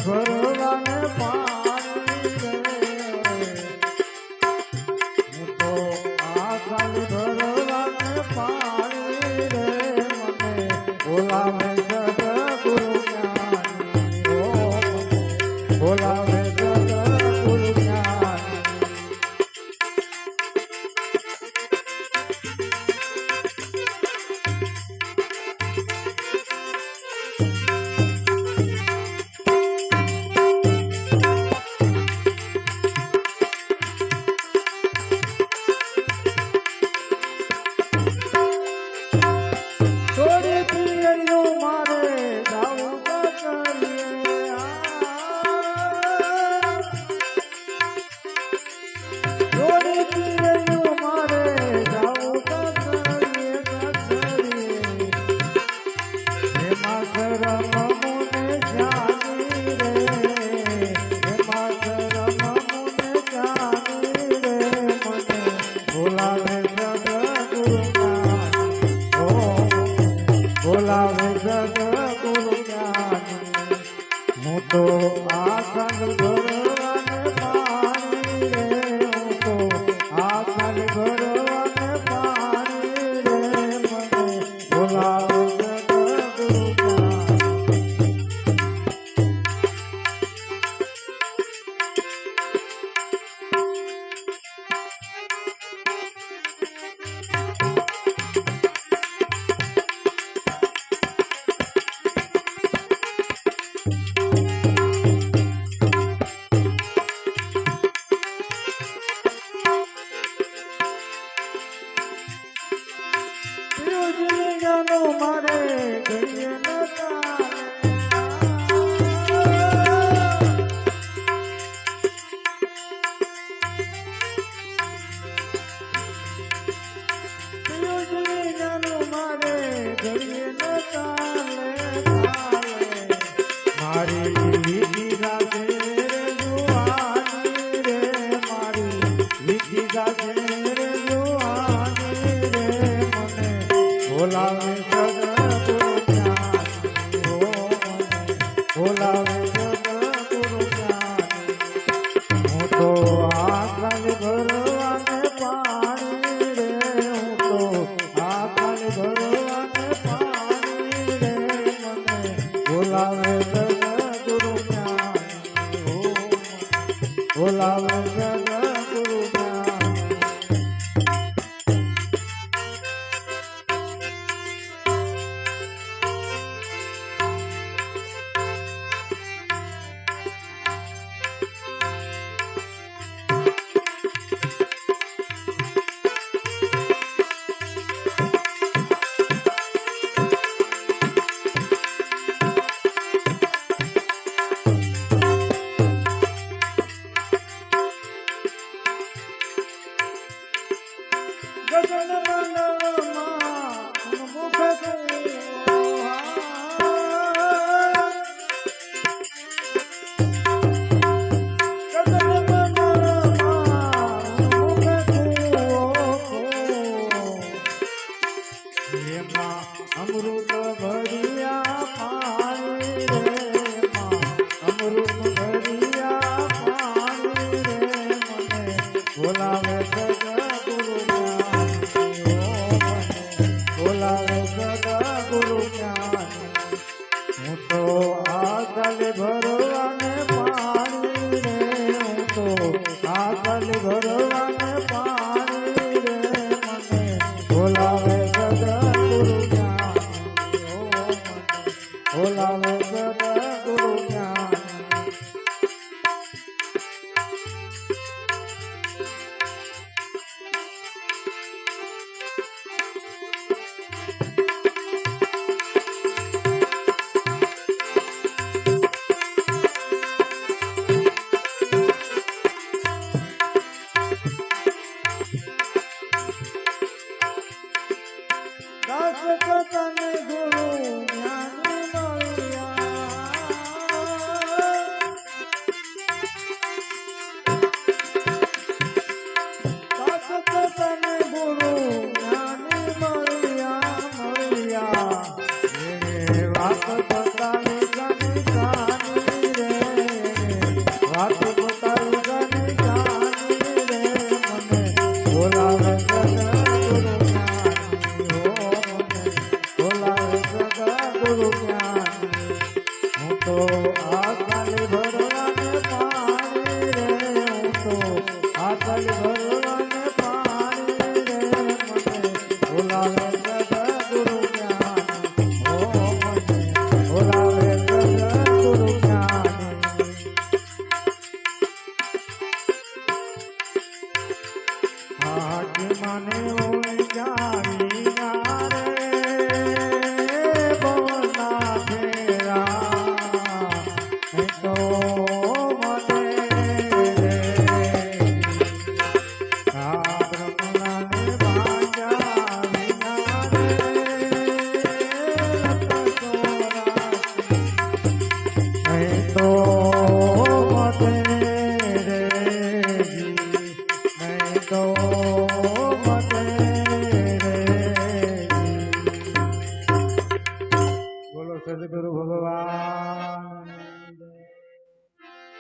ભરવાને પાણી રે હું તો આ ખાલી ભરવાને પાણી રે મને બોલાવે સદગુરુ જ્ઞાની ઓ બોલાવે સદગુરુ જ્ઞાની બોલાવે સદગુરુ જ્ઞાની હું તો આ ખાલી ભરવાને પાણી રે હું તો આ ખાલી ભરવાને પાણી રે મને બોલાવે સદગુરુ જ્ઞાની મારે ઘડીએ ન મારી લીધી ગાજે રે જુવાની રે મારી લીધી ગાજે રે જુવાની રે મને બોલાવે સદગુરુ જ્ઞાની ઓ મને બોલાવે સદગુરુ જ્ઞાની હું તો આ ખાલી ભરવાને પાણી રે હું તો આ ખાલી ભરવાને પાણી રે મને બોલાવે સદગુરુ જ્ઞાની ઓ બોલાવે સદગુરુ જ્ઞાની ગગન મંડળમાં મુખ અમૃત ભરિયા પાણી રે અમૃત ભરિયા પાણી રે મને બોલાવે સદગુરુ બોલાવે સદગુરુ જ્ઞાની હું તો આ ખાલી ભરવાને પાણી રે હું તો આ ખાલી ભરવાને પાણી રે મને બોલાવે સદગુરુ જ્ઞાની બોલાવે સદગુરુ જ્ઞાની તને ગુરુ જ્ઞાની મળ્યા તને ગુરુ જ્ઞાની મળ્યા વાત બતાવી જાની જાની રે ગુરુ જ્ઞાની હું તો આકાલી ભરવાને પાણી રે હું તો આકાલી ભરવાને પાણી રે મને બોલાવે સદગુરુ જ્ઞાની ઓ મને બોલાવે સદગુરુ જ્ઞાની આજ મને ઉજાડી ના રે બોલા ફેરા તો મને રે આ બ્રહ્મણાને બાજા વિના રે તો બોલો સદગુરુ ભગવાન